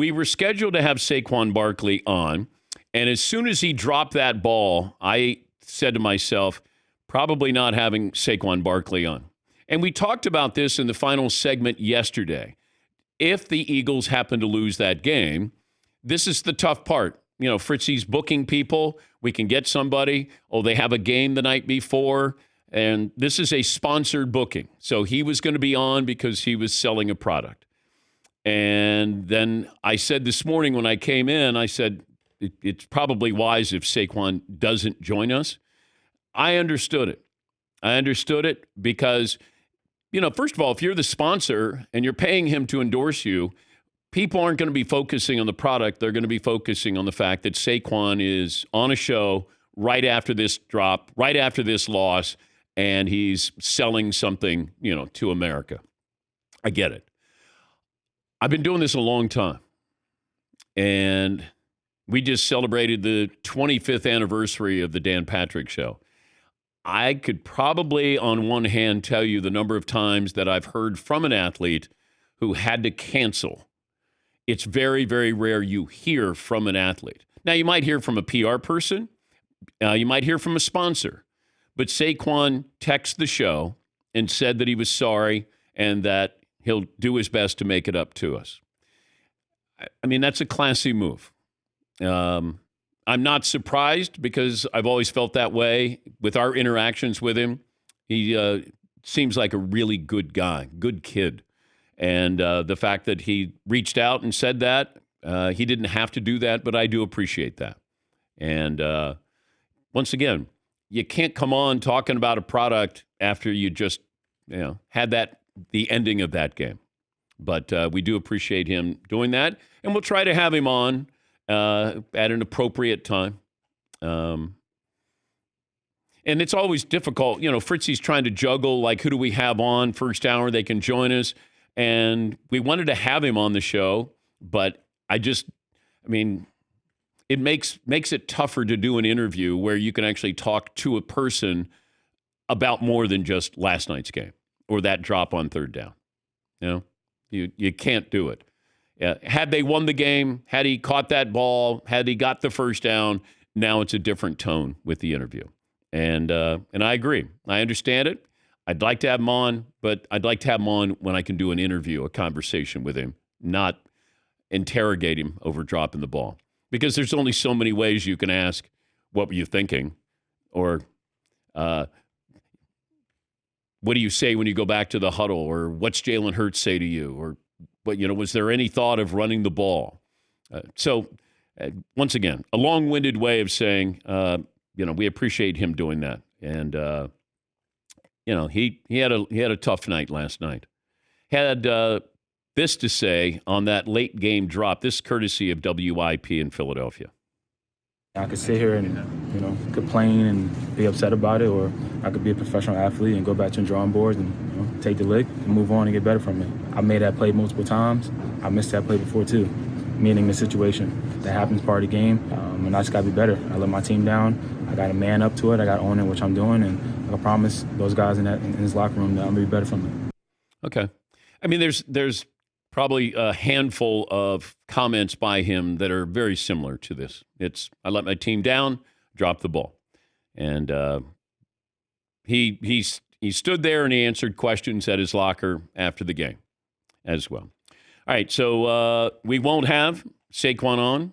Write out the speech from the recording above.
We were scheduled to have Saquon Barkley on, and as soon as he dropped that ball, I said to myself, probably not having Saquon Barkley on. And we talked about this in the final segment yesterday. If the Eagles happen to lose that game, this is the tough part. You know, Fritzy's booking people. We can get somebody. Oh, they have a game the night before. And this is a sponsored booking. So he was going to be on because he was selling a product. And then I said this morning when I came in, I said, it's probably wise if Saquon doesn't join us. I understood it. I understood it because, you know, first of all, if you're the sponsor and you're paying him to endorse you, people aren't going to be focusing on the product. They're going to be focusing on the fact that Saquon is on a show right after this drop, right after this loss, and he's selling something, you know, to America. I get it. I've been doing this a long time, and we just celebrated the 25th anniversary of the Dan Patrick Show. I could probably, on one hand, tell you the number of times that I've heard from an athlete who had to cancel. It's very, very rare you hear from an athlete. Now, you might hear from a PR person. You might hear from a sponsor. But Saquon texted the show and said that he was sorry and that he'll do his best to make it up to us. I mean, that's a classy move. I'm not surprised because I've always felt that way with our interactions with him. He seems like a really good guy, good kid. And the fact that he reached out and said that, he didn't have to do that, but I do appreciate that. And once again, you can't come on talking about a product after you just, you know, had the ending of that game. But we do appreciate him doing that, and we'll try to have him on at an appropriate time. And it's always difficult. You know, Fritzy's trying to juggle, like, who do we have on first hour? They can join us. And we wanted to have him on the show, but it makes it tougher to do an interview where you can actually talk to a person about more than just last night's game or that drop on third down. You know, you can't do it. Had they won the game, had he caught that ball, had he got the first down, now it's a different tone with the interview. And I agree. I understand it. I'd like to have him on, but I'd like to have him on when I can do an interview, a conversation with him, not interrogate him over dropping the ball. Because there's only so many ways you can ask, what were you thinking? Or what do you say when you go back to the huddle? Or what's Jalen Hurts say to you? Or, was there any thought of running the ball? Once again, a long-winded way of saying, we appreciate him doing that. And, he had a tough night last night. Had this to say on that late game drop, this courtesy of WIP in Philadelphia. I could sit here and, complain and be upset about it, or I could be a professional athlete and go back to the drawing boards and, take the lick and move on and get better from it. I made that play multiple times. I missed that play before too, meaning the situation. That happens part of the game, and I just got to be better. I let my team down. I got to man up to it. I got to own it, which I'm doing, and I promise those guys in this locker room that I'm going to be better from it. Okay. I mean, there's probably a handful of comments by him that are very similar to this. It's, I let my team down, dropped the ball. And he stood there and he answered questions at his locker after the game as well. All right, so we won't have Saquon on